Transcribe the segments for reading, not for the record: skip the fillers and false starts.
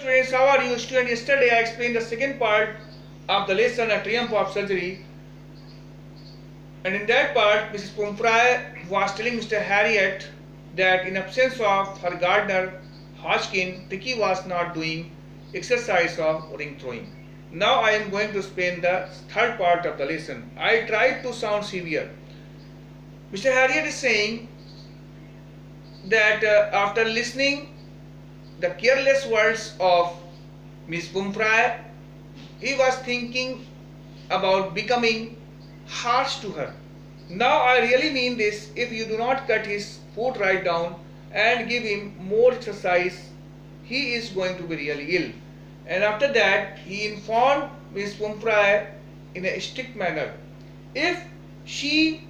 students, how are you? Student, yesterday I explained the second part of the lesson, A Triumph of Surgery. And in that part, Mrs. Pomfrey was telling Mr. Harriet that in absence of her gardener, Hodgkin, Tricky was not doing exercise of ring throwing. Now I am going to explain the third part of the lesson. I tried to sound severe. Mr. Harriet is saying that after listening the careless words of Miss Pomfrey, he was thinking about becoming harsh to her. Now I really mean this. If you do not cut his foot right down and give him more exercise, he is going to be really ill. And after that, he informed Miss Pomfrey in a strict manner. If she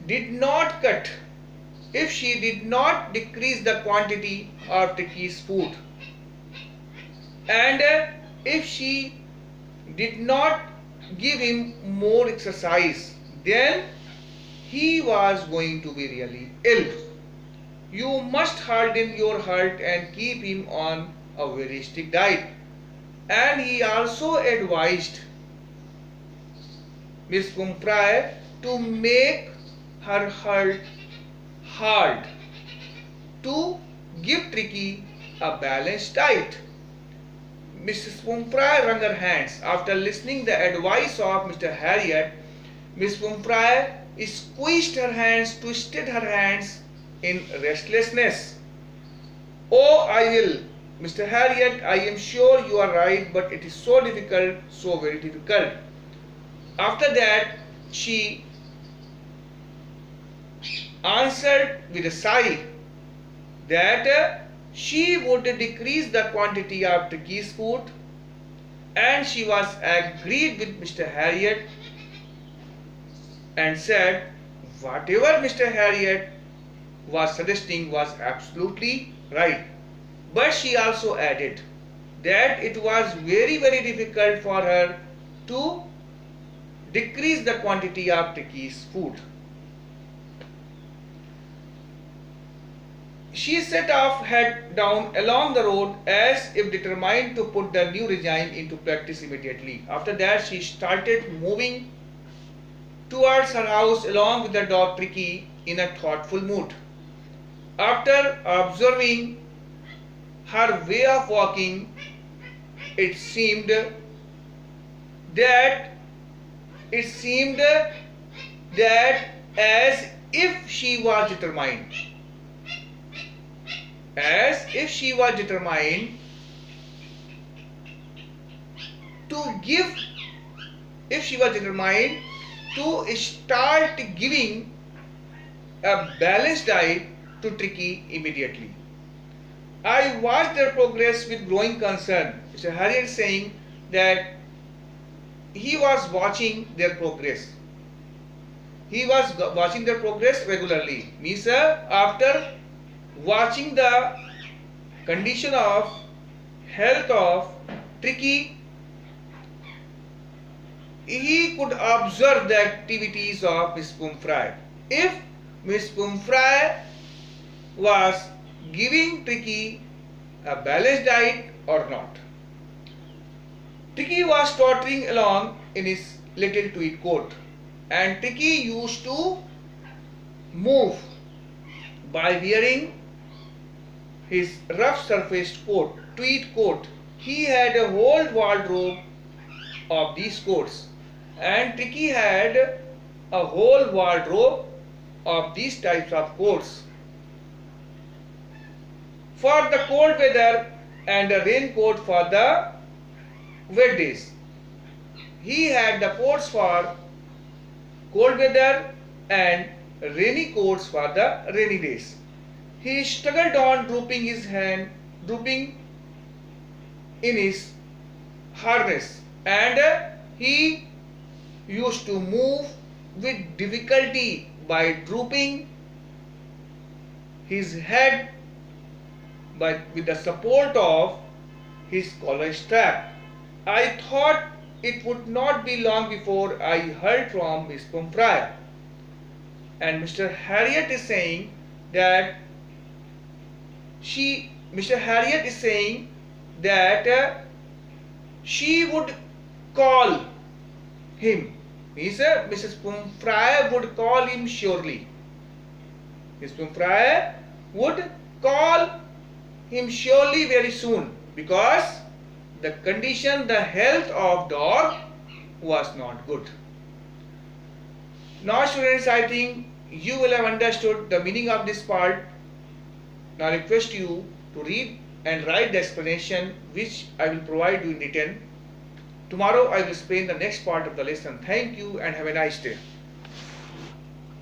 did not cut, if she did not decrease the quantity of Tricky's food, and if she did not give him more exercise, then he was going to be really ill. You must harden your heart and keep him on a very strict diet. And he also advised Miss Pomfrey to make her heart hard, to give Tricky a balanced diet. Mrs. Pomfrey wrung her hands. After listening the advice of Mr. Harriet, Miss Pomfrey squeezed her hands, twisted her hands in restlessness. Oh, I will. Mr. Harriet, I am sure you are right, but it is so difficult, so very difficult. After that, she answered with a sigh that she would decrease the quantity of Tricky's food, and she was agreed with Mr. Harriet and said whatever Mr. Harriet was suggesting was absolutely right. But she also added that it was very difficult for her to decrease the quantity of Tricky's food. She set off head down along the road as if determined to put the new regime into practice immediately. After that, she started moving towards her house along with the dog Tricky in a thoughtful mood. After observing her way of walking, it seemed that as if she was determined to start giving a balanced diet to Tricky immediately. I watched their progress with growing concern. Mr. Harriet is saying that he was watching their progress. He was watching their progress regularly. Means after watching the condition of health of Tricky, he could observe the activities of Miss Pomfrey. If Miss Pomfrey was giving Tricky a balanced diet or not. Tricky was tottering along in his little tweed coat, and Tricky used to move by wearing his rough surfaced coat, tweed coat. He had a whole wardrobe of these coats, and Tricky had a whole wardrobe of these types of coats. For the cold weather and a raincoat for the wet days. He had the coats for cold weather and rainy coats for the rainy days. He struggled on, drooping in his harness, and he used to move with difficulty by drooping his head with the support of his collar strap. I thought it would not be long before I heard from Miss Pomfrey. And Mr. Harriet is saying that that she would call him. Means Mrs. Pomfrey would call him surely. Mrs. Pomfrey would call him surely very soon, because the condition, the health of dog was not good. Now students, I think you will have understood the meaning of this part. Now I request you to read and write the explanation which I will provide you in written. Tomorrow I will explain the next part of the lesson. Thank you and have a nice day.